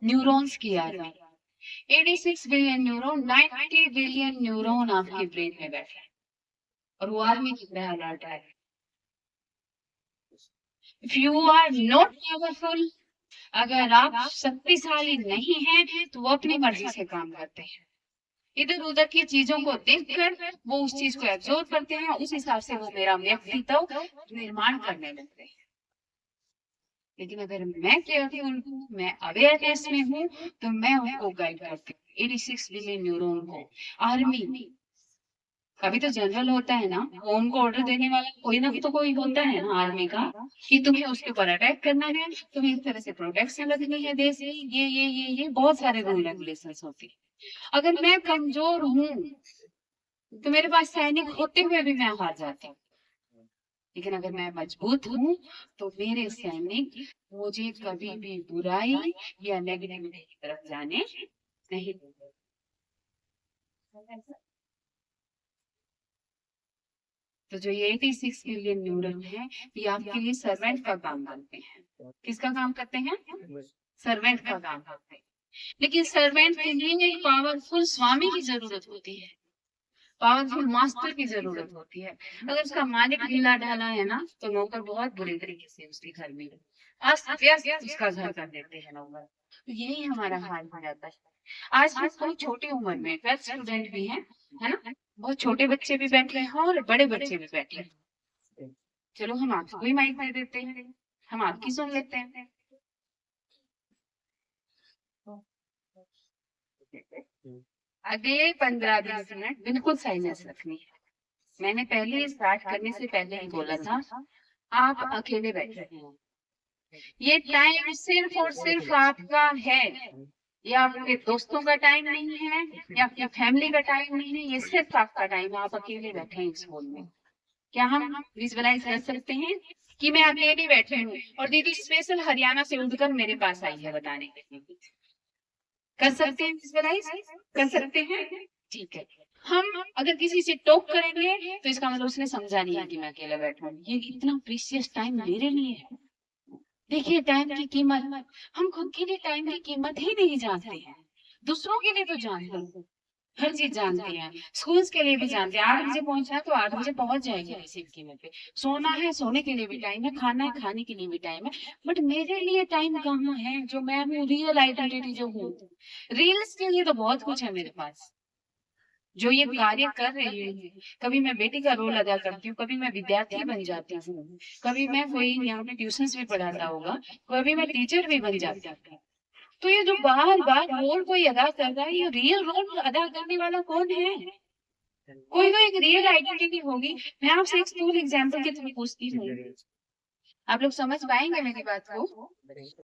Neurons की army. 86 billion neuron, 90 billion neuron आपके brain में बैठे हैं और वो आर्मी की तरह अलर्ट है। If you are not powerful, अगर आप शक्तिशाली नहीं हैं तो वो अपनी मर्जी से काम करते हैं। इधर उधर की चीजों को देखकर वो उस चीज को एब्जॉर्ब करते हैं, उस हिसाब से वो मेरा व्यक्तित्व निर्माण करने लगते हैं। लेकिन अगर मैं केयरफुल हूँ, मैं अवेयरनेस में हूँ, तो मैं उनको गाइड करती हूँ। 86 बिलियन न्यूरॉन को आर्मी। कभी तो जनरल होता है ना, वो उनको ऑर्डर देने वाला कोई ना तो कोई होता है ना आर्मी का, कि तुम्हें उसके ऊपर अटैक करना है, तुम्हें इस तरह से प्रोटेक्शन रखनी है देश की, ये बहुत सारे रूल रेगुलेशंस होते हैं। अगर मैं कमजोर हूँ तो मेरे पास सैनिक होते हुए भी मैं हार जाती हूँ। लेकिन अगर मैं मजबूत हूँ तो मेरे सैनिक मुझे कभी भी बुराई या नेगेटिविटी की तरफ जाने नहीं देंगे। तो जो ये 86 बिलियन न्यूरॉन है, ये आपके लिए सर्वेंट का काम करते हैं। किसका काम करते हैं? सर्वेंट का काम करते हैं। लेकिन सर्वेंट के लिए एक पावरफुल स्वामी की जरूरत होती है, पावरफुल मास्टर की जरूरत होती है। अगर उसका मालिक ढीला ढाला है ना, तो नौकर बहुत बुरे तरीके से उसके घर में अस्त व्यस्त उसका घर कर देते हैं नौकर। तो यही हमारा हाल हो जाता है। आज हम थोड़ी छोटी उम्र में 12 स्टूडेंट भी हैं, है ना? बहुत छोटे बच्चे भी बैठे हैं और बड़े बच्चे भी बैठे हैं। चलो हम आपको ही माइक दे देते हैं, हम आपकी सुन लेते हैं। अगले 15-20 मिनट बिल्कुल साइलेंस रखनी है। मैंने पहले स्टार्ट करने से पहले ही बोला था, आप अकेले बैठे हैं। ये टाइम सिर्फ और सिर्फ आपका है। ये आपके दोस्तों का टाइम नहीं है या आपकी फैमिली का टाइम नहीं है, ये सिर्फ आपका टाइम है। आप अकेले बैठे हैं इस हॉल में। क्या हम विजुअलाइज कर सकते हैं कि मैं अकेले बैठे हूँ और दीदी स्पेशल हरियाणा से उड़कर मेरे पास आई है बताने के लिए? कर सकते हैं विजुअलाइज? कर सकते हैं? ठीक है। हम अगर किसी से टॉक करेंगे तो इसका मतलब उसने समझा नहीं है कि मैं अकेला बैठा हूँ। ये इतना प्रीशियस टाइम मेरे लिए है। देखिए टाइम की कीमत, हम खुद के लिए टाइम की कीमत ही नहीं जानते हैं। दूसरों के लिए तो जानते हैं, हर चीज जानते हैं। स्कूल्स के लिए भी जानते हैं, 8 बजे पहुंचना है तो 8 बजे पहुंच जाएंगे किसी भी कीमत पे। सोना है, सोने के लिए भी टाइम है, खाना है, खाने के लिए भी टाइम है। बट मेरे लिए टाइम कहाँ है? जो मैं हूँ, रियल आइडेंटिटी जो हूँ। रील्स के लिए तो बहुत कुछ है मेरे पास, जो ये कार्य कर रही हूँ। कभी मैं बेटी का रोल अदा करती हूँ, कभी मैं विद्यार्थी बन जाती हूँ, कभी मैं कोई यहाँ पे ट्यूशंस भी पढ़ाता होगा, कभी मैं टीचर भी बन जाती हूँ। तो ये जो बार बार रोल कोई अदा कर रहा है, ये रियल रोल अदा करने वाला कौन है? कोई तो एक रियल आइडेंटिटी होगी। मैं आपसे एक स्कूल एग्जाम्पल के थ्रू पूछती हूँ, आप लोग समझ पाएंगे मेरी बात को?